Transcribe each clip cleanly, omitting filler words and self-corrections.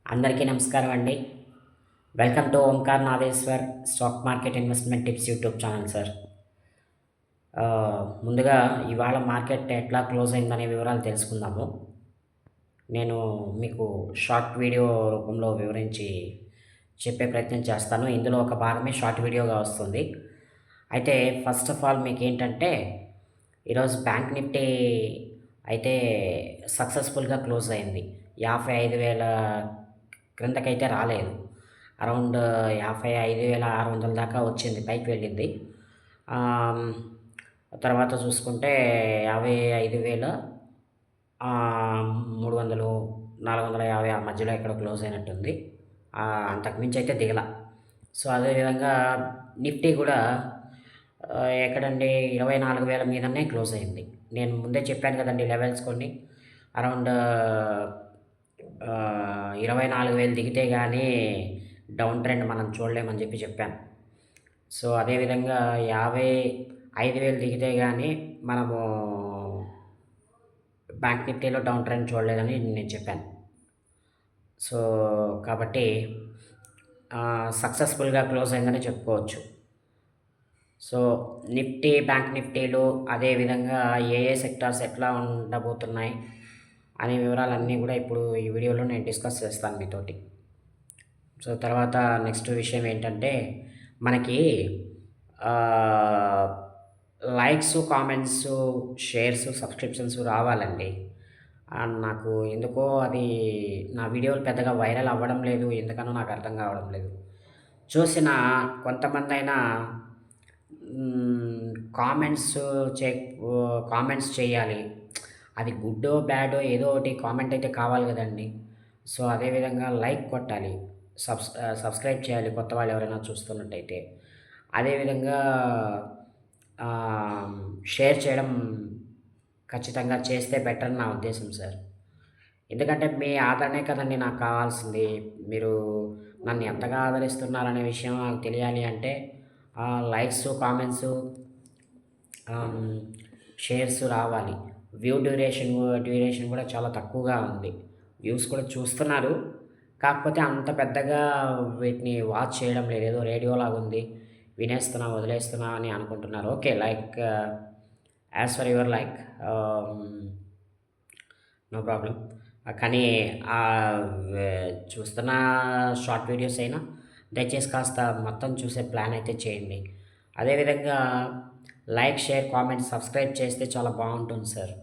అందరికీ నమస్కారం అండి. Welcome to Omkar Nageshwar stock market investment tips YouTube channel sir. ముందుగా ఇవాళ మార్కెట్ ఎట్లా క్లోజ్ అయిందనే వివరాలు తెలుసుకుందాము. నేను మీకు షార్ట్ వీడియో రూపంలో వివరించి చెప్పే ప్రయత్నం చేస్తాను. ఇందులో ఒక భాగమే షార్ట్ వీడియోగా వస్తుంది. అయితే ఫస్ట్ ఆఫ్ ఆల్ మీకేంటంటే ఈరోజు బ్యాంక్ నిఫ్టీ అయితే సక్సెస్ఫుల్‌గా క్లోజ్ అయింది. 55,000 క్రిందకైతే రాలేదు. అరౌండ్ 55,600 దాకా వచ్చింది. పైకి వెళ్ళింది. ఆహ్, తర్వాత చూసుకుంటే 55,300, 450 ఆ మధ్యలో ఎక్కడో క్లోజ్ అయినట్టుంది. అంతకుమించి అయితే దిగల. సో, అదేవిధంగా నిఫ్టీ కూడా ఎక్కడండి 24,000 మీదనే క్లోజ్ అయింది. నేను ముందే చెప్పాను కదండీ లెవెల్స్ కొన్ని. అరౌండ్ 24,000 దిగితే గానీ డౌన్ ట్రెండ్ మనం చూడలేమని చెప్పాను. సో, అదేవిధంగా 55,000 దిగితే గానీ మనము బ్యాంక్ నిఫ్టీలో డౌన్ ట్రెండ్ చూడలేదని నేను చెప్పాను. సో, కాబట్టి సక్సెస్ఫుల్‌గా క్లోజ్ అయిందని చెప్పుకోవచ్చు. సో, నిఫ్టీ, బ్యాంక్ నిఫ్టీలు అదేవిధంగా ఏ సెక్టార్స్ ఎట్లా ఉండబోతున్నాయి అనే వివరాలన్నీ గూడా ఇప్పుడు ఈ వీడియోలో నేను డిస్కస్ చేస్తాను మీతోటి. సో, తర్వాత నెక్స్ట్ విషయం ఏంటంటే మనకి ఆహ్, లైక్సు, కామెంట్సు, షేర్సు, సబ్స్క్రిప్షన్స్ రావాలండి. నాకు ఎందుకో అది నా వీడియోలు పెద్దగా వైరల్ అవ్వడం లేదు. ఎందుకనో నాకు అర్థం కావడం లేదు. చూసిన కొంతమందైనా కామెంట్స్ చే కామెంట్స్ చేయాలి. అది గుడ్డో, బ్యాడో ఏదో ఒకటి కామెంట్ అయితే కావాలి గదండీ! సో, అదేవిధంగా లైక్ కొట్టాలి. సబ్స్క్రైబ్ చేయాలి కొత్త వాళ్ళు ఎవరైనా చూస్తున్నట్టయితే. అదేవిధంగా ఆహ్, షేర్ చేయడం ఖచ్చితంగా చేస్తే బెటర్ అని నా ఉద్దేశం సార్. ఎందుకంటే మీ ఆదరణే కదండీ నాకు కావాల్సింది. మీరు నన్ను ఎంతగా ఆదరిస్తున్నారనే విషయం నాకు తెలియాలి అంటే లైక్సు, కామెంట్సు, ఆహ్, షేర్స్ రావాలి. డ్యూరేషన్ కూడా చాలా తక్కువగా ఉంది. వ్యూస్ కూడా చూస్తున్నారు. కాకపోతే అంత పెద్దగా వీటిని వాచ్ చేయడం లేదు. ఏదో రేడియోలాగుంది. వినేస్తున్నా, వదిలేస్తున్నా అని అనుకుంటున్నారు. Okay. Like as for your like. Ah, no problem. కానీ వె చూస్తున్న షార్ట్ వీడియోస్ అయినా దయచేసి కాస్త మొత్తం చూసే ప్లాన్ అయితే చేయండి. అదేవిధంగా లైక్, షేర్, కామెంట్, సబ్స్క్రైబ్ చేస్తే చాలా బావుంటుంది సార్.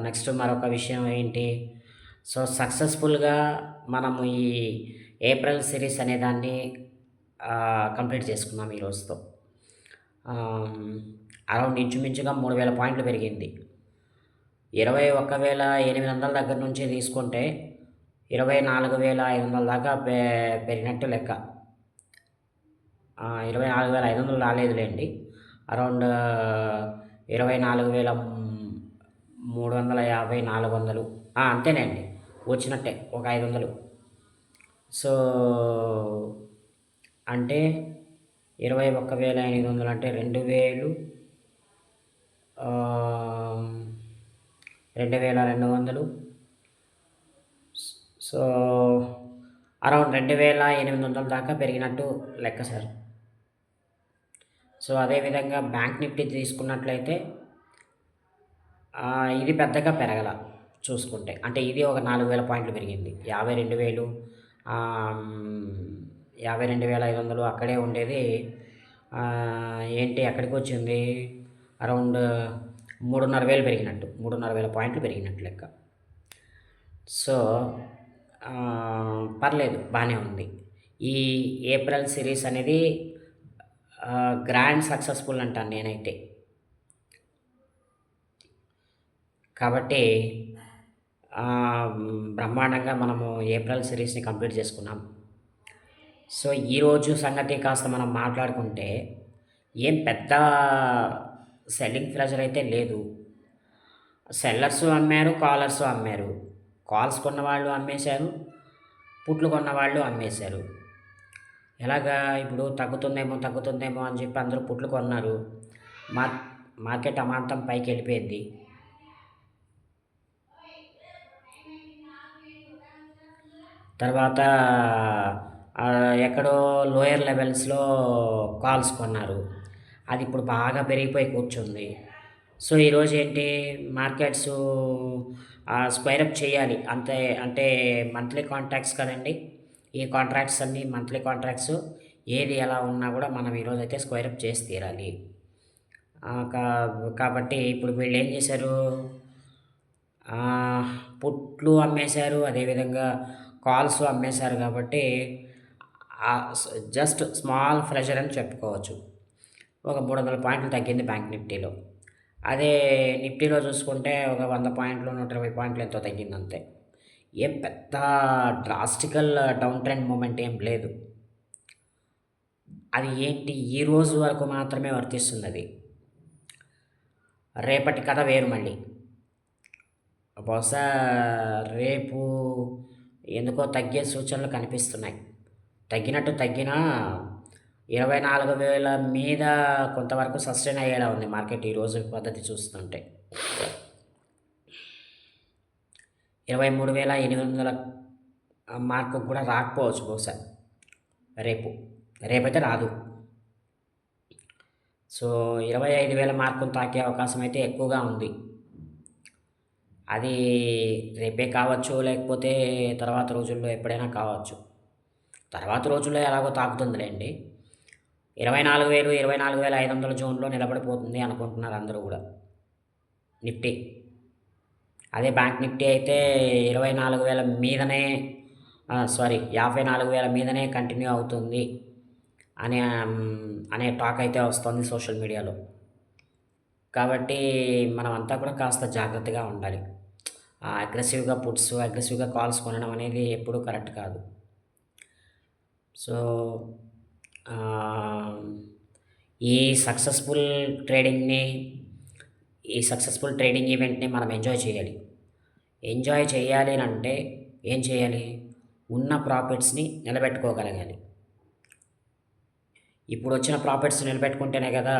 నెక్స్ట్ మరొక విషయం ఏంటి? సో, సక్సెస్‌ఫుల్‌గా మనము ఈ ఏప్రిల్ సిరీస్ అనే దాన్ని కంప్లీట్ చేసుకున్నాం ఈ రోజుతో. ఆహ్, అరౌండ్ ఇంచుమించుగా 3,000 పాయింట్లు పెరిగింది. 21,800 దగ్గర నుంచి తీసుకుంటే 24,500 దాకా పెరిగినట్టు లెక్క. 24,500 రాలేదులెండి. అరౌండ్ 24,350, 400 అంతేనండి. వచ్చినట్టే ఒక 500. సో, అంటే 21,800 అంటే 2,000, 2,200. సో, అరౌండ్ 2,800 దాకా పెరిగినట్టు లెక్క సార్. సో, అదేవిధంగా బ్యాంక్ నిఫ్టీ తీసుకున్నట్లయితే ఇది పెద్దగా పెరగల చూసుకుంటే. అంటే ఇది ఒక 4,000 పాయింట్లు పెరిగింది. 52,000, 52,500 అక్కడే ఉండేది. ఏంటి ఎక్కడికొచ్చింది? అరౌండ్ 3,500 పెరిగినట్టు. 3,500 పాయింట్లు పెరిగినట్టు లెక్క. సో, పర్లేదు బానే ఉంది. ఈ ఏప్రిల్ సిరీస్ అనేది గ్రాండ్ సక్సెస్‌ఫుల్ అంటాను నేనైతే. కాబట్టి బ్రహ్మాండంగా మనము ఏప్రిల్ సిరీస్‌ని కంప్లీట్ చేసుకున్నాం. సో, ఈరోజు సంగతి కాస్త మనం మాట్లాడుకుంటే ఏం పెద్ద సెల్లింగ్ ప్రెషర్ అయితే లేదు. సెల్లర్సు అమ్మారు, కాలర్సు అమ్మారు. కాల్స్ కొన్నవాళ్ళు అమ్మేశారు. పుట్లు కొన్నవాళ్ళు అమ్మేశారు. ఎలాగా ఇప్పుడు తగ్గుతుందేమో అని చెప్పి అందరూ పుట్లు కొన్నారు. మార్ మార్కెట్ అమాంతం పైకెళ్ళిపోయింది. తర్వాత ఎక్కడో లోయర్ లెవెల్స్‌లో కాల్స్ కొన్నారు. అది ఇప్పుడు బాగా పెరిగిపోయి కూర్చుంది. సో, ఈరోజు ఏంటి మార్కెట్సు స్క్వేర్ అప్ చేయాలి. అంతే అంటే మంత్లీ కాంట్రాక్ట్స్ కదండీ! ఈ కాంట్రాక్ట్స్ అన్నీ మంత్లీ కాంట్రాక్ట్స్. ఏది ఎలా ఉన్నా గూడా మనం ఈరోజైతే స్క్వేర్ అప్ చేసి తీరాలి. ఆహ్, కా కాబట్టి ఇప్పుడు వీళ్ళేం జేశారు, పుట్లు అమ్మేశారు. అదేవిధంగా కాల్స్ అమ్మేశారు కాబట్టి జస్ట్ స్మాల్ ప్రెషర్ అని చెప్పుకోవచ్చు. ఒక 300 పాయింట్లు తగ్గింది బ్యాంక్ నిఫ్టీలో. అదే నిఫ్టీలో చూసుకుంటే ఒక 100 పాయింట్లు, 120 పాయింట్లు ఎంతో తగ్గిందంతే. ఏం పెద్ద డ్రాస్టికల్ డౌన్ ట్రెండ్ మూవ్‌మెంట్ ఏం లేదు. అది ఏంటి ఈ రోజు వరకు మాత్రమే వర్తిస్తుందది. రేపటి కథ వేరు మళ్ళీ. బహుశా రేపు ఎందుకో తగ్గే సూచనలు కనిపిస్తున్నాయి. తగ్గినట్టు తగ్గినా 24,000 మీద కొంతవరకు సస్టైన్ అయ్యేలా ఉంది మార్కెట్ ఈరోజు పద్ధతి చూస్తుంటే. 23,800 మార్కుకు కూడా రాకపోవచ్చు బహుశా రేపు. రేపైతే రాదు. సో, 25,000 మార్కును తాకే అవకాశం అయితే ఎక్కువగా ఉంది. అది రేపే కావచ్చు, లేకపోతే తర్వాత రోజుల్లో ఎప్పుడైనా కావచ్చు. తర్వాత రోజుల్లో ఎలాగో తాకుతుందిలెండి. 24,000, 24,500 జోన్‌లో నిలబడిపోతుంది అనుకుంటున్నారు అందరూ గూడా నిఫ్టీ. అదే బ్యాంక్ నిఫ్టీ అయితే 24,000 మీదనే 54,000 మీదనే కంటిన్యూ అవుతుంది అనే అనే టాక్ అయితే వస్తోంది సోషల్ మీడియాలో. కాబట్టి మనమంతా కూడా కాస్త జాగ్రత్తగా ఉండాలి. అగ్రెసివ్‌గా పుట్స్, అగ్రెసివ్‌గా కాల్స్ కొనడం అనేది ఎప్పుడూ కరెక్ట్ కాదు. సో, ఆహ్, ఈ సక్సెస్‌ఫుల్ ట్రేడింగ్‌ని, ఈ సక్సెస్‌ఫుల్ ట్రేడింగ్ ఈవెంట్‌ని మనం ఎంజాయ్ చేయాలి. ఎంజాయ్ చేయాలి అనంటే ఏం చేయాలి? ఉన్న ప్రాఫిట్స్‌ని నిలబెట్టుకోగలగాలి. ఇప్పుడొచ్చిన ప్రాఫిట్స్ నిలబెట్టుకుంటేనే గదా!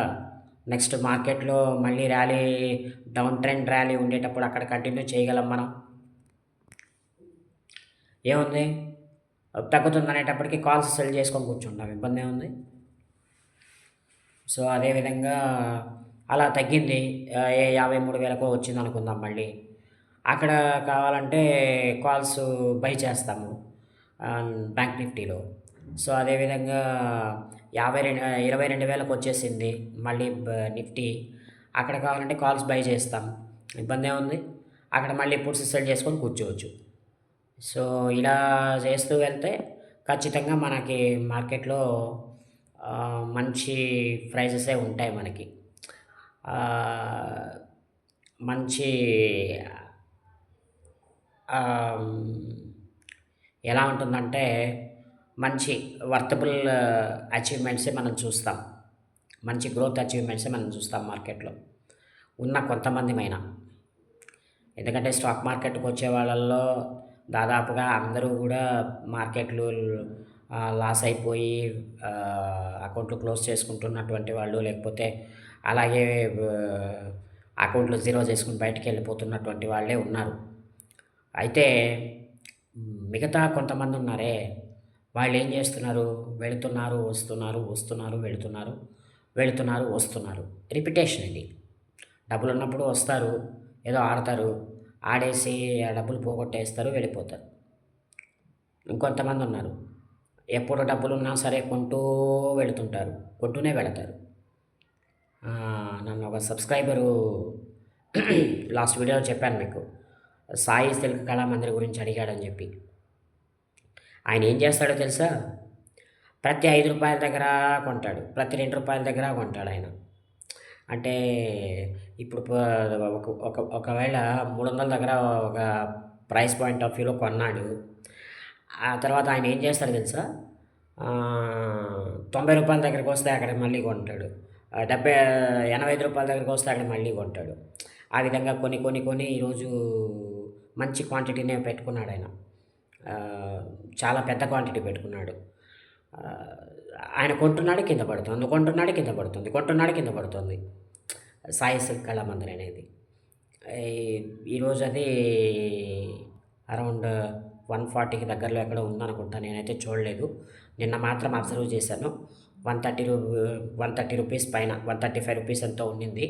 నెక్స్ట్ మార్కెట్‌లో మళ్ళీ డౌన్ ట్రెండ్ ర్యాలీ ఉండేటప్పుడు అక్కడ కంటిన్యూ చేయగలం మనం. ఏముంది? తగ్గుతుందనేటప్పటికి కాల్స్ సెల్ చేసుకొని కూర్చుంటాం. ఇబ్బందేముంది? సో, అదే విధంగా అలా తగ్గింది. 53,000కో వచ్చిందనుకుందాం మళ్ళీ. అక్కడ కావాలంటే కాల్స్ బై చేస్తాము బ్యాంక్ నిఫ్టీలో. సో, అదే విధంగా 22,000 వచ్చేసింది మళ్ళీ నిఫ్టీ. అక్కడ కావాలంటే కాల్స్ బై చేస్తాం. ఇబ్బందేముంది? అక్కడ మళ్ళీ పుట్స్ సెల్ చేసుకొని కూర్చోవచ్చు. సో, ఇలా చేస్తూ వెళ్తే ఖచ్చితంగా మనకి మార్కెట్‌లో మంచి ప్రైజెసే ఉంటాయి మనకి. ఆహ్, మంచి ఆహ్, ఎలా ఉంటుందంటే మంచి వర్తబుల్ అచీవ్‌మెంట్సే మనం చూస్తాం. మంచి గ్రోత్ అచీవ్‌మెంట్సే మనం చూస్తాం మార్కెట్‌లో. ఉన్న కొంతమందిమైనా. ఎందుకంటే స్టాక్ మార్కెట్‌కొచ్చే వాళ్ళల్లో దాదాపుగా అందరూ గూడా మార్కెట్‌లు లాస్ అయిపోయి అకౌంట్లు క్లోజ్ చేసుకుంటున్నటువంటి వాళ్ళు, లేకపోతే అలాగే ఆహ్, అకౌంట్లు జీరో చేసుకొని బయటికెళ్ళిపోతున్నటువంటి వాళ్ళే ఉన్నారు. అయితే మిగతా కొంతమందున్నారే, వాళ్ళేం జేస్తున్నారు? వెళుతున్నారు, వస్తున్నారు, వస్తున్నారు, వెళుతున్నారు, వెళుతున్నారు, వస్తున్నారు. రిపిటేషన్ ఇది. డబ్బులున్నప్పుడు వస్తారు, ఏదో ఆడతారు, ఆడేసి ఆ డబ్బులు పోగొట్టేస్తారు, వెళ్ళిపోతారు. ఇంకొంతమందున్నారు. ఎప్పుడు డబ్బులున్నా సరే కొంటూ వెళుతుంటారు. కొంటూనే వెళతారు. నన్ను ఒక సబ్‌స్క్రైబరు లాస్ట్ వీడియోలో చెప్పాను మీకు. సాయి సిల్క్ కళామందిర్ గురించి అడిగాడని జెప్పి. ఆయన ఏం చేస్తాడో తెలుసా? ప్రతి రూ. 5 దగ్గర కొంటాడు. ప్రతి రూ. 2 దగ్గర కొంటాడాయన. అంటే ఇప్పుడు ఒకవేళ 300 దగ్గర ఒక ప్రైస్ పాయింట్ ఆఫ్ వ్యూలో కొన్నాడు. ఆ తర్వాత ఆయన ఏం చేస్తాడో తెలుసా? రూ. 90 దగ్గరకొస్తే అక్కడ మళ్ళీ కొంటాడు. 85 దగ్గరకొస్తే అక్కడ మళ్ళీ కొంటాడు. ఆ విధంగా కొని ఈరోజు మంచి క్వాంటిటీనే పెట్టుకున్నాడాయన. చాలా పెద్ద క్వాంటిటీ పెట్టుకున్నాడు. ఆయన కొంటున్నాడు, కింద పడుతుంది. కొంటున్నాడు, కింద పడుతుంది. కొంటున్నాడు, కింద పడుతుంది. సాయి సిల్క్ కళామందిర్ అనేది. ఈరోజు అది అరౌండ్ 140కి దగ్గరలో ఎక్కడో ఉందనుకుంటా. నేనైతే చూడలేదు. నిన్న మాత్రం అబ్జర్వ్ చేశాను. 130 రూపీస్ పైన 135 రూపీస్ ఎంతో ఉండింది.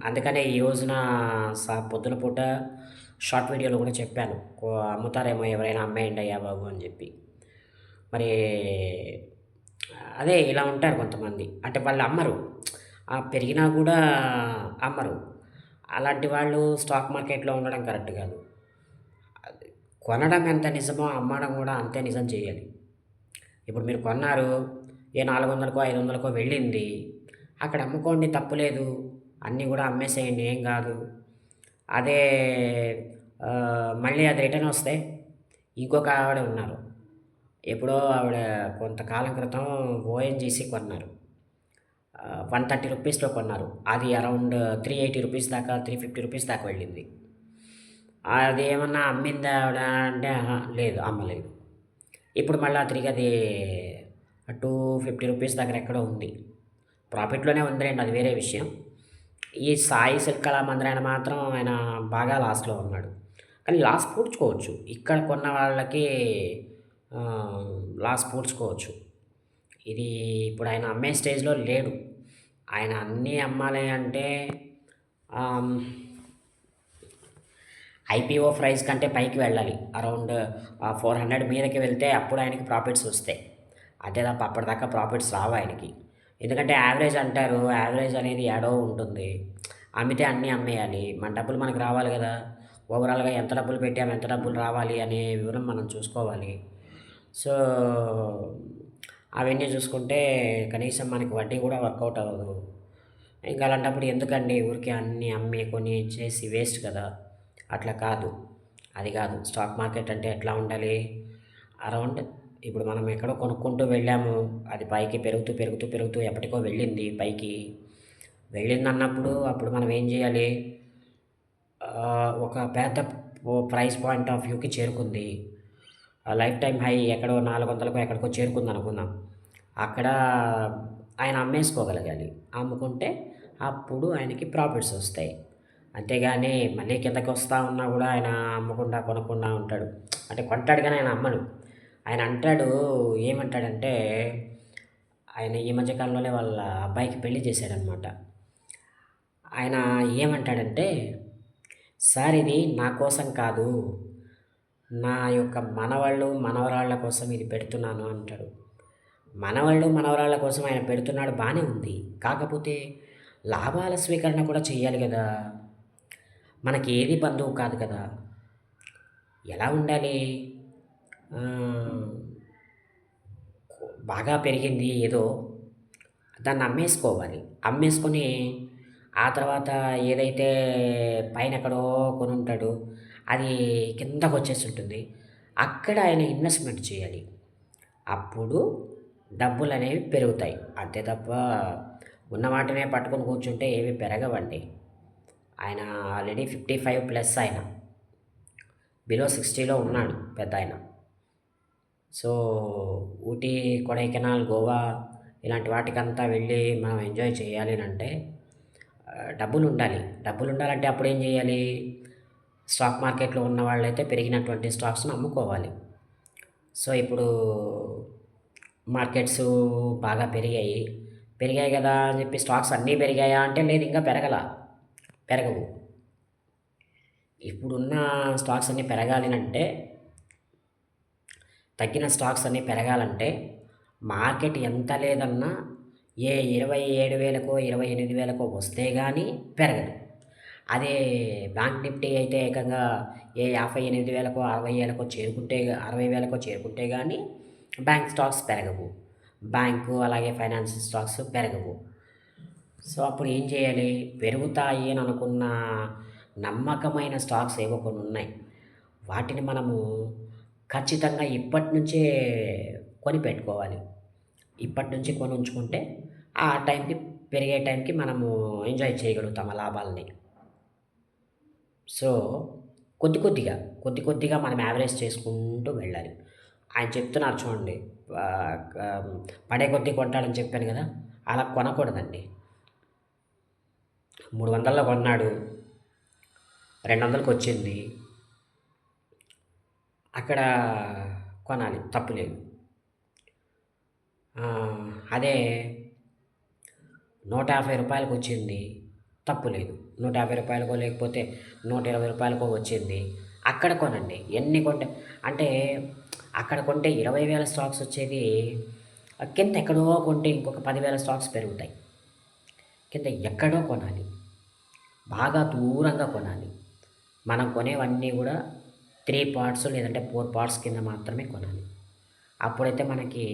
అందుకనే ఈ రోజున పొద్దున పూట షార్ట్ వీడియోలో కూడా చెప్పాను. అమ్ముతారేమో ఎవరైనా అమ్మేయండి అయ్యా బాబు అని చెప్పి. మరి అదే ఇలా ఉంటారు కొంతమంది. అంటే వాళ్ళు అమ్మరు. పెరిగినా కూడా అమ్మరు. అలాంటి వాళ్ళు స్టాక్ మార్కెట్‌లో ఉండడం కరెక్ట్ కాదు. అది కొనడం ఎంత నిజమో అమ్మడం కూడా అంతే నిజం చేయాలి. ఇప్పుడు మీరు కొన్నారు. ఏ 400కో, 500కో వెళ్ళింది. అక్కడ అమ్ముకోండి తప్పులేదు. అన్నీ కూడా అమ్మేసేయండి ఏం కాదు. అదే మళ్ళీ అది రిటర్న్ వస్తే ఇంకొక ఆవిడ ఉన్నారు. ఎప్పుడో ఆవిడ కొంతకాలం క్రితం ఓఎన్‌జీసీ కొన్నారు. 130 రూపీస్‌లో కొన్నారు. అది అరౌండ్ 380 రూపీస్ దాకా, 350 రూపీస్ దాకా వెళ్ళింది. అది ఏమన్నా అమ్మిందా ఆవిడ అంటే అహా! లేదు అమ్మలేదు. ఇప్పుడు మళ్ళా తిరిగి అది 250 రూపీస్ దగ్గర ఎక్కడో ఉంది. ప్రాఫిట్‌లోనే ఉందిలెండి అది వేరే విషయం. ఈ సాయి సిల్క్ మందిరాయన మాత్రం ఆయన బాగా లాస్‌లో ఉన్నాడు. కానీ లాస్ పూడ్చుకోవచ్చు. ఇక్కడ కొన్న వాళ్ళకి లాస్ పూడ్చుకోవచ్చు. ఇది ఇప్పుడు ఆయన అమ్మే స్టేజ్‌లో లేడు. ఆయన అన్నీ అమ్మాలి అంటే ఆహ్, ఐపీఓ ప్రైస్ కంటే పైకి వెళ్ళాలి. అరౌండ్ 400 మీదకి వెళ్తే అప్పుడు ఆయనకి ప్రాఫిట్స్ వస్తాయి. అంతే తప్ప అప్పటిదాకా ప్రాఫిట్స్ రావు ఆయనకి. ఎందుకంటే యావరేజ్ అంటారు. యావరేజ్ అనేది ఏడో ఉంటుంది. అమ్మితే అన్నీ అమ్మేయాలి. మన డబ్బులు మనకు రావాలి కదా! ఓవరాల్‌గా ఎంత డబ్బులు పెట్టాము, ఎంత డబ్బులు రావాలి అనే వివరం మనం చూసుకోవాలి. సో, అవన్నీ చూసుకుంటే కనీసం మనకి వడ్డీ కూడా వర్కౌట్ అవ్వదు. ఇంక అలాంటప్పుడు ఎందుకండి ఊరికే అన్నీ అమ్మి కొని చేసి వేస్ట్ కదా! అట్లా కాదు. అది కాదు. స్టాక్ మార్కెట్ అంటే ఎట్లా ఉండాలి? అరౌండ్ ఇప్పుడు మనం ఎక్కడో కొనుక్కుంటూ వెళ్ళాము. అది పైకి పెరుగుతూ, పెరుగుతూ, పెరుగుతూ ఎప్పటికో వెళ్ళింది పైకి. వెళ్ళిందన్నప్పుడు అప్పుడు మనం ఏం చేయాలి? ఒక పెద్ద ప్రైస్ పాయింట్ ఆఫ్ వ్యూకి చేరుకుంది. లైఫ్ టైమ్ హై ఎక్కడో 400కో ఎక్కడికో చేరుకుందనుకుందాం. అక్కడ ఆయన అమ్మేసుకోగలగాలి. అమ్ముకుంటే అప్పుడు ఆయనకి ప్రాఫిట్స్ వస్తాయి. అంతేగాని మళ్ళీ కిందకొస్తా ఉన్నా గూడా ఆయన అమ్మకుండా, కొనకుండా ఉంటాడు. అంటే కొంటాడు గానీ ఆయన అమ్మడు. ఆయన అంటాడు ఏమంటాడంటే, ఆయన ఈ మధ్య కాలంలోనే వాళ్ళ అబ్బాయికి పెళ్లి చేశాడనమాట. ఆయన ఏమంటాడంటే, "సార్ ఇది నా కోసం కాదు. నా యొక్క మనవళ్ళు, మనవరాళ్ళ కోసం ఇది పెడుతున్నాను" అంటాడు. మనవళ్ళు, మనవరాళ్ళ కోసం ఆయన పెడుతున్నాడు బానే ఉంది. కాకపోతే లాభాల స్వీకరణ కూడా చెయ్యాలి గదా! మనకి ఏది బంధువు కాదు కదా! ఎలా ఉండాలి? ఆహ్, బాగా పెరిగింది ఏదో, దాన్ని అమ్మేసుకోవాలి. అమ్మేసుకొని ఆ తర్వాత ఏదైతే పైనెక్కడో కొనుంటాడో, అది కిందకొచ్చేసుంటుంది. అక్కడ ఆయన ఇన్వెస్ట్‌మెంట్ చేయాలి. అప్పుడు డబ్బులనేవి పెరుగుతాయి. అంతే తప్ప ఉన్న వాటినే పట్టుకొని కూర్చుంటే ఏవి పెరగవండి. ఆయన ఆల్రెడీ 55 ప్లస్ ఆయన. బిలో 60లో ఉన్నాడు పెద్దాయన. సో, ఊటీ, కొడైకెనాల్, గోవా ఇలాంటి వాటికంతా వెళ్ళి మనం ఎంజాయ్ చేయాలి అనంటే డబ్బులుండాలి. డబ్బులుండాలంటే అప్పుడేం జేయాలి? స్టాక్ మార్కెట్‌లో ఉన్న వాళ్ళైతే పెరిగినటువంటి స్టాక్స్‌ని అమ్ముకోవాలి. సో, ఇప్పుడు మార్కెట్సు బాగా పెరిగాయి. పెరిగాయి గదా! అని జెప్పి స్టాక్స్ అన్నీ పెరిగాయా అంటే లేదు ఇంకా పెరగవు. ఇప్పుడున్న స్టాక్స్ అన్నీ పెరగాలనంటే తగ్గిన స్టాక్స్ అన్నీ పెరగాలంటే మార్కెట్ ఎంత లేదన్నా ఏ 27,000కో, 28,000కో వస్తే గానీ పెరగదు. అదే బ్యాంక్ నిఫ్టీ అయితే ఏకంగా ఏ 58,000కో, 60,000కో చేరుకుంటే 60,000కో చేరుకుంటే గానీ బ్యాంక్ స్టాక్స్ పెరగవు. బ్యాంకు అలాగే ఫైనాన్స్ స్టాక్స్ పెరగవు. సో, అప్పుడు ఏం చేయాలి? పెరుగుతాయి అని అనుకున్న నమ్మకమైన స్టాక్స్ ఏవో కొన్నున్నాయి. వాటిని మనము ఖచ్చితంగా ఇప్పటినుంచే కొనిపెట్టుకోవాలి. ఇప్పటినుంచి కొనుంచుకుంటే ఆ టైంకి పెరిగే టైంకి మనము ఎంజాయ్ చేయగలుగుతాం ఆ లాభాల్ని. సో, కొద్ది కొద్దిగా మనం యావరేజ్ చేసుకుంటూ వెళ్ళాలి. ఆయన చెప్తున్నారు చూడండి. ఆహ్, క పడే కొద్దీ కొంటాడని చెప్పాను గదా! అలా కొనకూడదండి. 300లో కొన్నాడు. 200కొచ్చింది. అక్కడ కొనాలి, తప్పు లేదు. అదే రూ. 150 వచ్చింది, తప్పు లేదు. రూ. 150కో లేకపోతే రూ. 120కో వచ్చింది. అక్కడ కొనండి. ఎన్ని కొంటే అంటే అక్కడ కొంటే 20,000 స్టాక్స్ వచ్చేది కింద ఎక్కడో కొంటే ఇంకొక 10,000 స్టాక్స్ పెరుగుతాయి. కింద ఎక్కడో కొనాలి. బాగా దూరంగా కొనాలి. మనం కొనేవన్నీ కూడా 3 పార్ట్స్ లేదంటే 4 పార్ట్స్ కింద మాత్రమే కొనాలి. అప్పుడైతే మనకి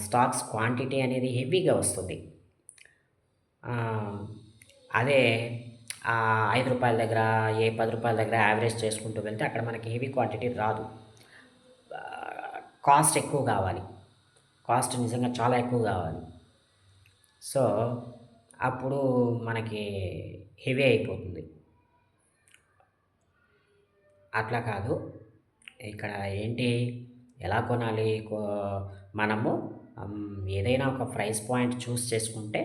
స్టాక్స్ క్వాంటిటీ అనేది హెవీగా వస్తుంది. అదే రూ. 5 దగ్గర, రూ. 10 దగ్గర యావరేజ్ చేసుకుంటూ వెళ్తే అక్కడ మనకి హెవీ క్వాంటిటీ రాదు. కాస్ట్ ఎక్కువ కావాలి. కాస్ట్ నిజంగా చాలా ఎక్కువ కావాలి. సో, అప్పుడు మనకి హెవీ అయిపోతుంది. అట్లా కాదు. ఇక్కడ ఏంటి, ఎలా కొనాలి? మనము ఏదైనా ఒక ప్రైస్ పాయింట్ చూస్ చేసుకుంటే,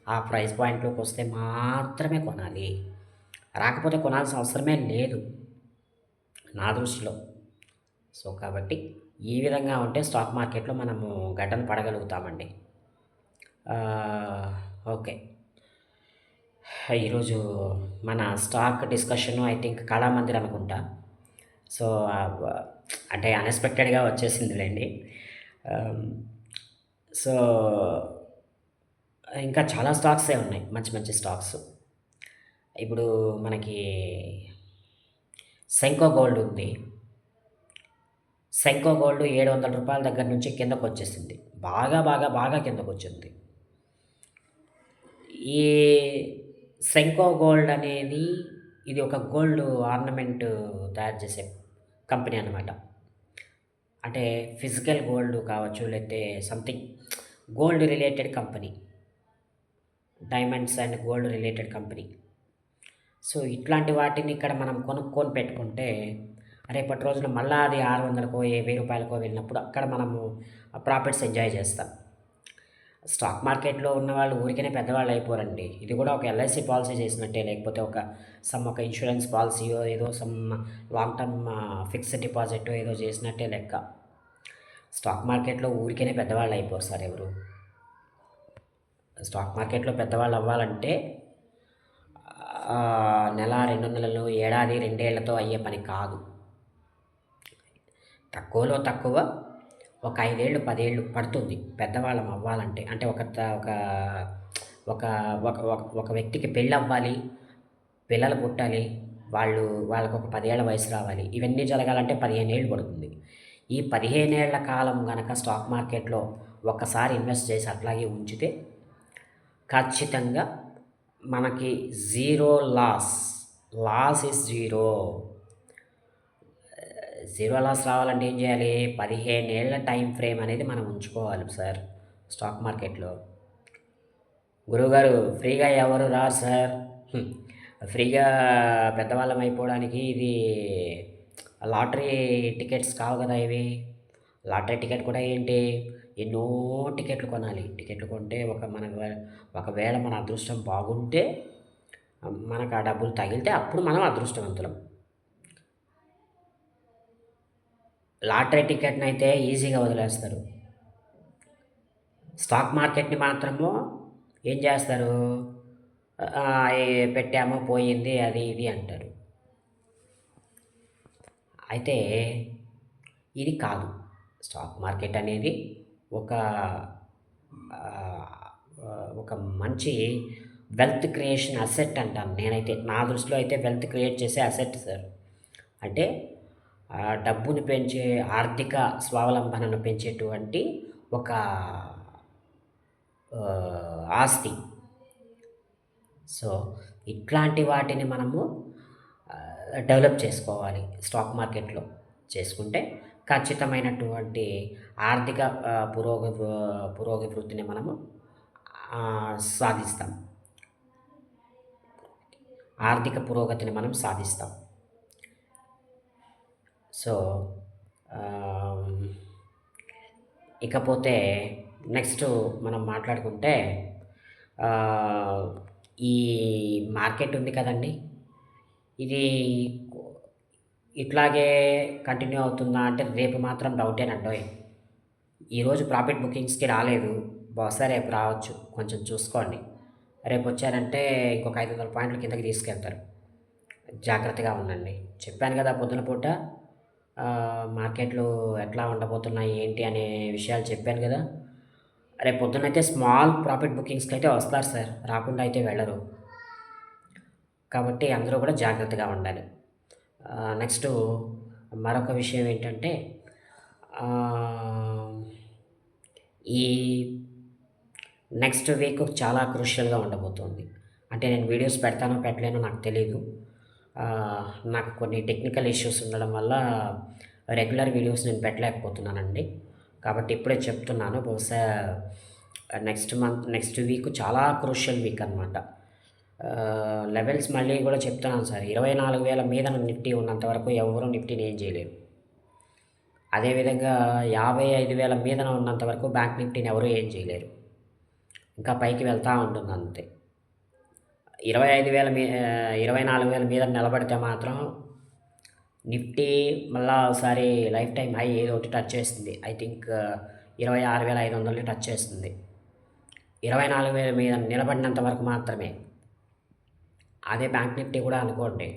ఆ ప్రైస్ పాయింట్‌లోకొస్తే మాత్రమే కొనాలి. రాకపోతే కొనాల్సిన అవసరమే లేదు నా దృష్టిలో. సో, కాబట్టి ఈ విధంగా ఉంటే స్టాక్ మార్కెట్‌లో మనము గడ్డన పడగలుగుతామండి. ఓకే. ఈరోజు మన stock discussion I think Kalamandir అనుకుంటా. సో, అంటే అన్‌ఎక్స్‌పెక్టెడ్‌గా వచ్చేసిందిలెండి. సో, ఇంకా చాలా స్టాక్సే ఉన్నాయి. మంచి మంచి స్టాక్స్. ఇప్పుడు మనకి సెంకో గోల్డ్ ఉంది. సెంకో గోల్డ్ రూ. 700 దగ్గర నుంచి కిందకొచ్చేసింది. బాగా, బాగా, బాగా కిందకొచ్చింది. ఈ సెంకో గోల్డ్ అనేది ఇది ఒక గోల్డ్ ఆర్నమెంట్ తయారు చేసే కంపెనీ అనమాట. అంటే ఫిజికల్ గోల్డ్ కావచ్చు, లేతే something gold related company. Diamonds and gold related company. So, ఇట్లాంటి వాటిని ఇక్కడ మనం కొనుక్కొని పెట్టుకుంటే, రేపటి రోజున మళ్ళా అది 600కో, రూ. 1000కో వెళ్ళినప్పుడు అక్కడ మనము ప్రాఫిట్స్ ఎంజాయ్ చేస్తాం. స్టాక్ మార్కెట్‌లో ఉన్నవాళ్ళు ఊరికనే పెద్దవాళ్ళు అయిపోరండి. ఇది కూడా ఒక ఎల్ఐసీ పాలిసీ చేసినట్టే, లేకపోతే ఒక ఇన్స్యూరెన్స్ పాలిసీయో, ఏదో లాంగ్ టర్మ్ ఫిక్స్డ్ డిపాజిటో ఏదో చేసినట్టే లెక్క. స్టాక్ మార్కెట్‌లో ఊరికనే పెద్దవాళ్ళు అయిపోరు సార్ ఎవరు. స్టాక్ మార్కెట్‌లో పెద్దవాళ్ళు అవ్వాలంటే నెల, 2 నెలలు, ఏడాది, 2 ఏళ్లతో అయ్యే పని కాదు. తక్కువలో తక్కువ ఒక 5 ఏళ్ళు, 10 ఏళ్ళు పడుతుంది పెద్దవాళ్ళం అవ్వాలంటే. అంటే ఒక త ఒక ఒక ఒక ఒక ఒక వ్యక్తికి పెళ్ళవ్వాలి, పిల్లలు పుట్టాలి, వాళ్ళకొక 10 ఏళ్ల వయసు రావాలి. ఇవన్నీ జరగాలంటే 15 ఏళ్ళు పడుతుంది. ఈ 15 ఏళ్ల కాలం గనక స్టాక్ మార్కెట్‌లో ఒక్కసారి ఇన్వెస్ట్ చేసి అట్లాగే ఉంచితే ఖచ్చితంగా మనకి zero loss. Loss is zero. Zero loss రావాలంటే ఏం చేయాలి? 15 ఏళ్ల టైమ్ ఫ్రేమ్ అనేది మనం ఉంచుకోవాలి సార్ స్టాక్ మార్కెట్‌లో. గురువుగారు ఫ్రీగా ఎవరు రారు సార్. ఫ్రీగా పెద్దవాళ్ళం అయిపోవడానికి ఇది లాటరీ టికెట్స్ కావు కదా ఇవి. లాటరీ టికెట్ కూడా ఏంటి, ఎన్నో టికెట్లు కొనాలి. టికెట్లు కొంటే ఒకవేళ మన అదృష్టం బాగుంటే మనకు ఆ డబ్బులు తగిలితే అప్పుడు మనం అదృష్టవంతులం. లాటరీ టికెట్‌నయితే ఈజీగా వదిలేస్తారు. స్టాక్ మార్కెట్‌ని మాత్రము ఏం చేస్తారు? పెట్టాము పోయింది అది ఇది అంటారు. అయితే ఇది కాదు. స్టాక్ మార్కెట్ అనేది ఒక ఒక మంచి వెల్త్ క్రియేషన్ అసెట్ అంటాను నేనైతే. నా దృష్టిలో అయితే వెల్త్ క్రియేట్ చేసే అసెట్ సార్. అంటే డబ్బుని పెంచే, ఆర్థిక స్వావలంబనను పెంచేటువంటి ఒక ఆస్తి. సో, ఇట్లాంటి వాటిని మనము డెవలప్ చేసుకోవాలి స్టాక్ మార్కెట్‌లో. చేసుకుంటే ఖచ్చితమైనటువంటి ఆర్థిక పురోగవృద్ధిని మనము సాధిస్తాం. ఆర్థిక పురోగతిని మనం సాధిస్తాం. సో, ఇకపోతే నెక్స్టు మనం మాట్లాడుకుంటే ఈ మార్కెట్ ఉంది కదండీ! ఇది ఇట్లాగే కంటిన్యూ అవుతుందా అంటే రేపు మాత్రం డౌటేనండోయ్. ఈరోజు ప్రాఫిట్ బుకింగ్స్‌కి రాలేదు. బహుశా రేపు రావచ్చు. కొంచెం చూసుకోండి. రేపొచ్చారంటే ఇంకొక 500 పాయింట్లు కిందకి తీసుకెళ్తారు. జాగ్రత్తగా ఉండండి. చెప్పాను గదా! పొద్దున పూట మార్కెట్లు ఎట్లా ఉండబోతున్నాయి, ఏంటి అనే విషయాలు చెప్పాను గదా! రేపు పొద్దున్నయితే స్మాల్ ప్రాఫిట్ బుకింగ్స్‌కయితే వస్తారు సార్. రాకుండా అయితే వెళ్ళరు. కాబట్టి అందరూ కూడా జాగ్రత్తగా ఉండాలి. నెక్స్టు మరొక విషయం ఏంటంటే ఆహ్, ఈ నెక్స్ట్ వీక్ చాలా క్రూషియల్‌గా ఉండబోతోంది. అంటే నేను వీడియోస్ పెడతానో పెట్టలేనో నాకు తెలీదు. నాకు కొన్ని టెక్నికల్ ఇష్యూస్ ఉండడం వల్ల రెగ్యులర్ వీడియోస్ నేను పెట్టలేకపోతున్నానండి. కాబట్టి ఇప్పుడే చెప్తున్నాను. బహుశా నెక్స్ట్ వీక్ చాలా క్రూషియల్ వీక్ అనమాట. లెవెల్స్ మళ్ళీ గూడా చెప్తున్నాను సార్. 24,000 మీదన నిఫ్టీ ఉన్నంత వరకు ఎవరు నిఫ్టీని ఏం చేయలేరు. అదేవిధంగా 55,000 మీదన ఉన్నంత వరకు బ్యాంక్ నిఫ్టీని ఎవరు ఏం చేయలేరు. ఇంకా పైకి వెళ్తా ఉంటుందంతే. 24,000 మీద నిలబడితే మాత్రం నిఫ్టీ మళ్ళా ఒకసారి లైఫ్ టైమ్ హై ఏదో ఒకటి టచ్ చేస్తుంది. ఐ థింక్ 26,500ని టచ్ చేస్తుంది. 24,000 మీద నిలబడినంత వరకు మాత్రమే. అదే బ్యాంక్ నిఫ్టీ కూడా అనుకోండి.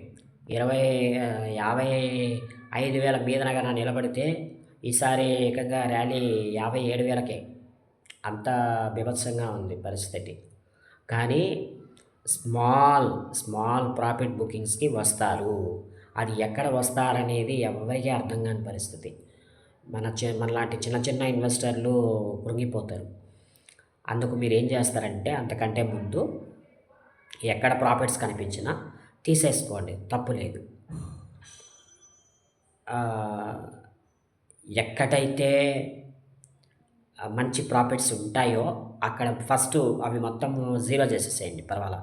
55,000 మీదన గన నిలబడితే ఈసారి ఏకంగా ర్యాలీ 57,000కే. అంత బీభత్సంగా ఉంది పరిస్థితి. కానీ స్మాల్ ప్రాఫిట్ బుకింగ్స్‌కి వస్తారు. అది ఎక్కడ వస్తారనేది ఎవ్వరికీ అర్థం కాని పరిస్థితి. మనలాంటి చిన్న చిన్న ఇన్వెస్టర్లు కృంగిపోతారు. అందుకు మీరేం చేస్తారంటే అంతకంటే ముందు ఎక్కడ ప్రాఫిట్స్ కనిపించినా తీసేసుకోండి. తప్పు లేదు. ఎక్కడైతే మంచి ప్రాఫిట్స్ ఉంటాయో అక్కడ ఫస్టు అవి మొత్తం జీరో చేసేసేయండి పర్వాలా.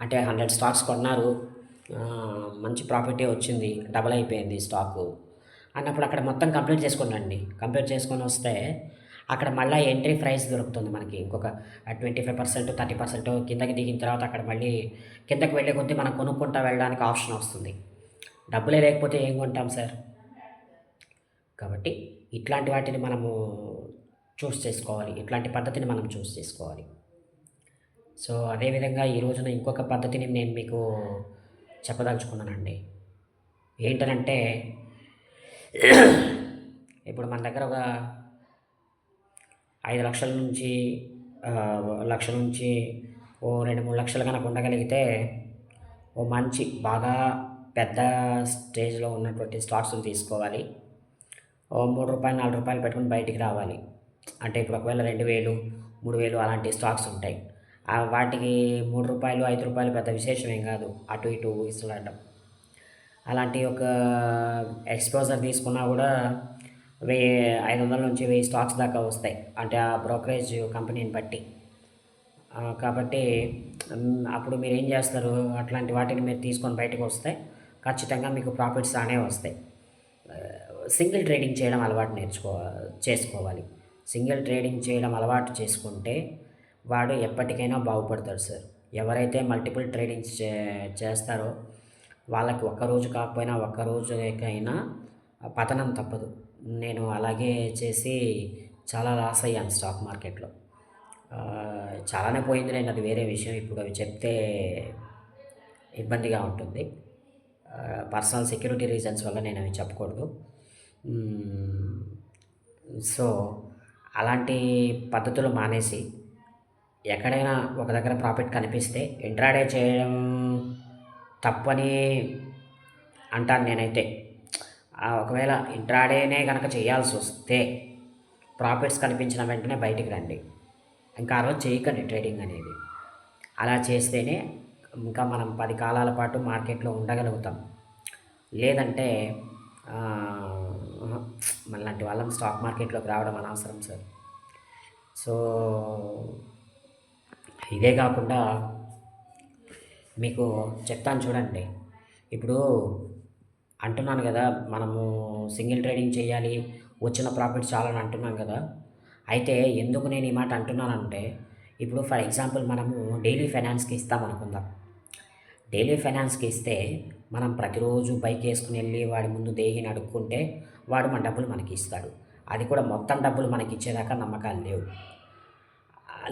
అంటే 100 స్టాక్స్ కొన్నారు. మంచి ప్రాఫిటే వచ్చింది. డబల్ అయిపోయింది స్టాకు అన్నప్పుడు అక్కడ మొత్తం కంప్లీట్ చేసుకోండండి. కంప్లీట్ చేసుకొని వస్తే అక్కడ మళ్ళీ ఎంట్రీ ప్రైస్ దొరుకుతుంది మనకి. ఇంకొక 25%, 30% కిందకి దిగిన తర్వాత అక్కడ మళ్ళీ కిందకి వెళ్ళే కొద్దీ మనం కొనుక్కుంటా వెళ్ళడానికి ఆప్షన్ వస్తుంది. డబ్బులే లేకపోతే ఏం కొంటాం సార్? కాబట్టి ఇట్లాంటి వాటిని మనము చూస్ చేసుకోవాలి. ఇట్లాంటి పద్ధతిని మనం చూస్ చేసుకోవాలి. సో, అదేవిధంగా ఈ రోజున ఇంకొక పద్ధతిని నేను మీకు చెప్పదలుచుకున్నానండి. ఏంటనంటే ఇప్పుడు మన దగ్గర ఒక 5,00,000 నుంచి 1,00,000 నుంచి ఓ 2, 3 లక్షలు గనక ఉండగలిగితే ఓ మంచి బాగా పెద్ద స్టేజ్‌లో ఉన్నటువంటి స్టాక్స్‌ని తీసుకోవాలి. ఓ రూ. 3, రూ. 4 పెట్టుకొని బయటికి రావాలి. అంటే ఇప్పుడు ఒకవేళ 2,000, 3,000 అలాంటి స్టాక్స్ ఉంటాయి. వాటికి రూ. 3, రూ. 5 పెద్ద విశేషం ఏం కాదు. అటు ఇటు ఊగిసలాడడం. అలాంటి ఒక ఎక్స్‌పోజర్ తీసుకున్నా కూడా 500 నుంచి 1000 స్టాక్స్ దాకా వస్తాయి. అంటే ఆ బ్రోకరేజ్ కంపెనీని బట్టి. కాబట్టి అప్పుడు మీరేం చేస్తారు? అట్లాంటి వాటిని మీరు తీసుకొని బయటకు వస్తే ఖచ్చితంగా మీకు ప్రాఫిట్స్ రానే వస్తాయి. సింగిల్ ట్రేడింగ్ చేయడం అలవాటు చేసుకోవాలి. సింగిల్ ట్రేడింగ్ చేయడం అలవాటు చేసుకుంటే వాడు ఎప్పటికైనా బాగుపడతాడు సార్. ఎవరైతే మల్టిపుల్ ట్రేడింగ్స్ చేస్తారో వాళ్ళకి ఒక్కరోజు కాకపోయినా ఒక్క రోజుకైనా పతనం తప్పదు. నేను అలాగే చేసి చాలా లాస్ అయ్యాను స్టాక్ మార్కెట్‌లో. చాలానే పోయిందిలేండి, అది వేరే విషయం. ఇప్పుడు అవి చెప్తే ఇబ్బందిగా ఉంటుంది. పర్సనల్ సెక్యూరిటీ రీజన్స్ వల్ల నేను అవి చెప్పకూడదు. సో, అలాంటి పద్ధతులు మానేసి ఎక్కడైనా ఒక దగ్గర ప్రాఫిట్ కనిపిస్తే ఇంట్రాడే చేయడం తప్పని అంటాను నేనైతే. ఒకవేళ ఇంట్రాడేనే గనక చేయాల్సి వస్తే ప్రాఫిట్స్ కనిపించిన వెంటనే బయటికి రండి. ఇంకా ఆ రోజు చేయకండి ట్రేడింగ్ అనేది. అలా చేస్తేనే ఇంకా మనం 10 కాలాల పాటు మార్కెట్‌లో ఉండగలుగుతాం. లేదంటే మనలాంటి వాళ్ళం స్టాక్ మార్కెట్‌లోకి రావడం అనవసరం సార్. సో, ఇదే కాకుండా మీకు చెప్తాను చూడండి. ఇప్పుడు అంటున్నాను కదా, మనము సింగిల్ ట్రేడింగ్ చేయాలి, వచ్చిన ప్రాఫిట్స్ చాలని అంటున్నాం కదా. అయితే ఎందుకు నేను ఈ మాట అంటున్నానంటే, ఇప్పుడు ఫర్ ఎగ్జాంపుల్ మనము డైలీ ఫైనాన్స్‌కి ఇస్తామనుకుందాం. డైలీ ఫైనాన్స్‌కి ఇస్తే మనం ప్రతిరోజు బైకేసుకొని ఎళ్లి వాడి ముందు దేహిని అడుక్కుంటే వాడు మన డబ్బులు మనకిస్తాడు. అది కూడా మొత్తం డబ్బులు మనకిచ్చేదాకా నమ్మకాలు లేవు.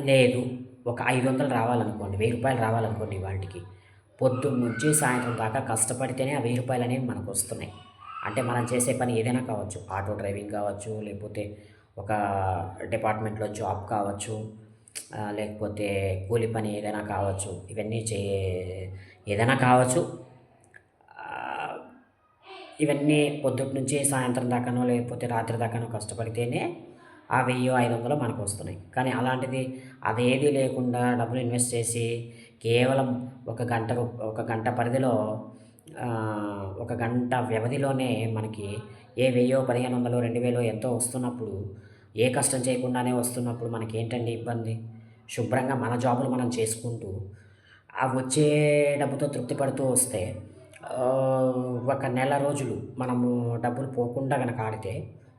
లేదు ఒక 500 రావాలనుకోండి, రూ. 1000 రావాలనుకోండి ఇవాల్టికి. పొద్దున్నుంచి సాయంత్రం దాకా కష్టపడితేనే ఆ రూ. 1000 అనేవి మనకొస్తున్నాయి. అంటే మనం చేసే పని ఏదైనా కావచ్చు. ఆటో డ్రైవింగ్ కావచ్చు, లేకపోతే ఒక డిపార్ట్మెంట్‌లో జాబ్ కావచ్చు, లేకపోతే కూలి పని ఏదైనా కావచ్చు. ఇవన్నీ ఏదైనా కావచ్చు. ఆహ్, ఇవన్నీ పొద్దుటి నుంచి సాయంత్రం దాకానో, లేకపోతే రాత్రి దాకానో కష్టపడితేనే ఆ 1000, 500 మనకొస్తున్నాయి. కానీ అలాంటిది అదేదీ లేకుండా డబ్బులు ఇన్వెస్ట్ చేసి కేవలం ఒక గంట పరిధిలో ఒక గంట వ్యవధిలోనే మనకి ఏ 1000, 1500, 2000 ఎంతో వస్తున్నప్పుడు, ఏ కష్టం చేయకుండానే వస్తున్నప్పుడు మనకేంటండి ఇబ్బంది? శుభ్రంగా మన జాబులు మనం చేసుకుంటూ, ఆ వచ్చే డబ్బుతో తృప్తి పడుతూ వస్తే ఒక నెల రోజులు మనము డబ్బులు పోకుండా గనక ఆడితే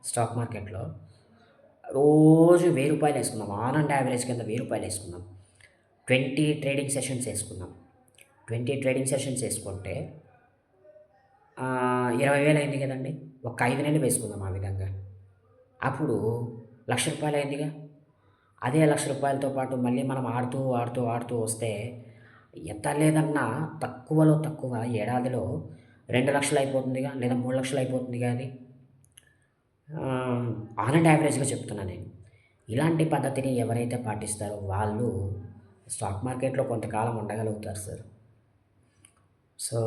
స్టాక్ మార్కెట్‌లో రోజు రూ. 1000 ఏసుకుందాం. ఆన్ అండ్ యావరేజ్ కింద రూ. 1000 ఏసుకుందాం. 20 ట్రేడింగ్ సెషన్స్ ఏసుకుందాం. 20 ట్రేడింగ్ సెషన్స్ ఏసుకుంటే 20,000 అయింది గదండీ! ఒక 5 నెలలు వేసుకుందాం ఆ విధంగా. అప్పుడు రూ. 1,00,000 అయిందిగా. అదే రూ. 1,00,000తో పాటు మళ్ళీ మనం ఆడుతూ వస్తే ఎంత లేదన్నా తక్కువలో తక్కువ ఏడాదిలో 2,00,000 అయిపోతుందిగా, లేదా 3,00,000 అయిపోతుందిగా అది. ఆన్ అండ్ యావరేజ్‌గా చెప్తున్నా నేను. ఇలాంటి పద్ధతిని ఎవరైతే పాటిస్తారో వాళ్ళు స్టాక్ మార్కెట్‌లో కొంతకాలం ఉండగలుగుతారు సార్. సో,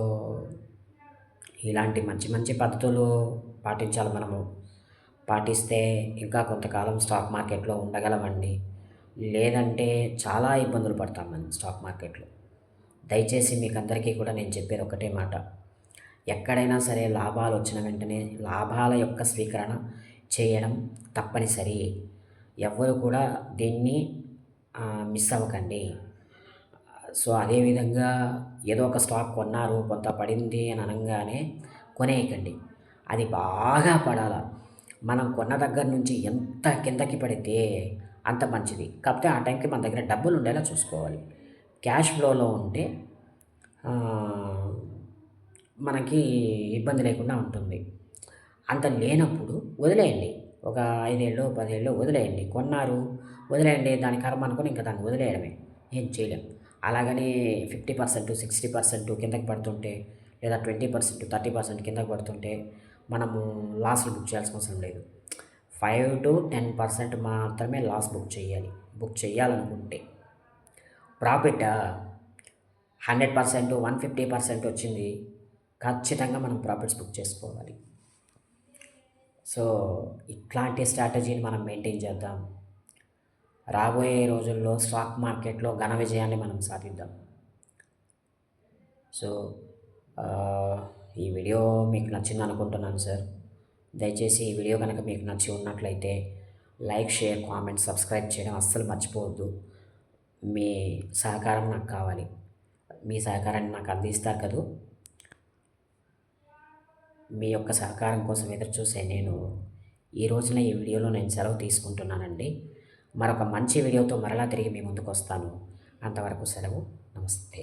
ఇలాంటి మంచి మంచి పద్ధతులు పాటించాలి మనము. పాటిస్తే ఇంకా కొంతకాలం స్టాక్ మార్కెట్‌లో ఉండగలమండి. లేదంటే చాలా ఇబ్బందులు పడతాం మనం స్టాక్ మార్కెట్‌లో. దయచేసి మీకందరికీ కూడా నేను చెప్పేది ఒకటే మాట. ఎక్కడైనా సరే లాభాలొచ్చిన వెంటనే లాభాల యొక్క స్వీకరణ చేయడం తప్పనిసరి. ఎవ్వరు కూడా దీన్ని మిస్ అవ్వకండి. సో, అదేవిధంగా ఏదో ఒక స్టాక్ కొన్నారు, కొంత పడింది అని అనంగానే కొనేయకండి. అది బాగా పడాల. మనం కొన్న దగ్గర నుంచి ఎంత కిందకి పడితే అంత మంచిది. కాకపోతే ఆ టైంకి మన దగ్గర డబ్బులుండేలా చూసుకోవాలి. క్యాష్ ఫ్లోలో ఉంటే ఆహ్, మనకి ఇబ్బంది లేకుండా ఉంటుంది. అంత లేనప్పుడు వదిలేయండి. ఒక 5 ఏళ్ళో, 10 ఏళ్ళో వదిలేయండి. కొన్నారు, వదిలేయండి. దాని కర్మ అనుకోని ఇంక దాన్ని వదిలేయడమే. ఏం చేయలేం. అలాగని 50%, 60% కిందకి పడుతుంటే, లేదా 20%, 30% కిందకి పడుతుంటే, మనము లాస్‌లు బుక్ చేయాల్సిన అవసరం లేదు. 5-10% మాత్రమే లాస్ బుక్ చేయాలి. బుక్ చేయాలనుకుంటే. ప్రాఫిటా 100%, 150% వచ్చింది. ఖచ్చితంగా మనం ప్రాఫిట్స్ బుక్ చేసుకోవాలి. సో, ఇట్లాంటి స్ట్రాటజీని మనం మెయింటైన్ చేద్దాం. రాబోయే రోజుల్లో స్టాక్ మార్కెట్‌లో ఘన విజయాన్ని మనం సాధిద్దాం. సో, ఆహ్, ఈ వీడియో మీకు నచ్చిందనుకుంటున్నాను సార్. దయచేసి ఈ వీడియో గనక మీకు నచ్చి ఉన్నట్లయితే లైక్, షేర్, కామెంట్, సబ్స్క్రైబ్ చేయడం అస్సలు మర్చిపోవద్దు. మీ సహకారం నాకు కావాలి. మీ సహకారాన్ని నాకు అందిస్తారు కదూ! మీ యొక్క సహకారం కోసం ఎదురుచూసే నేను ఈ రోజున ఈ వీడియోలో నేను సెలవు తీసుకుంటున్నానండి. మరొక మంచి వీడియోతో మరలా తిరిగి మీ ముందుకొస్తాను. అంతవరకు సెలవు. నమస్తే.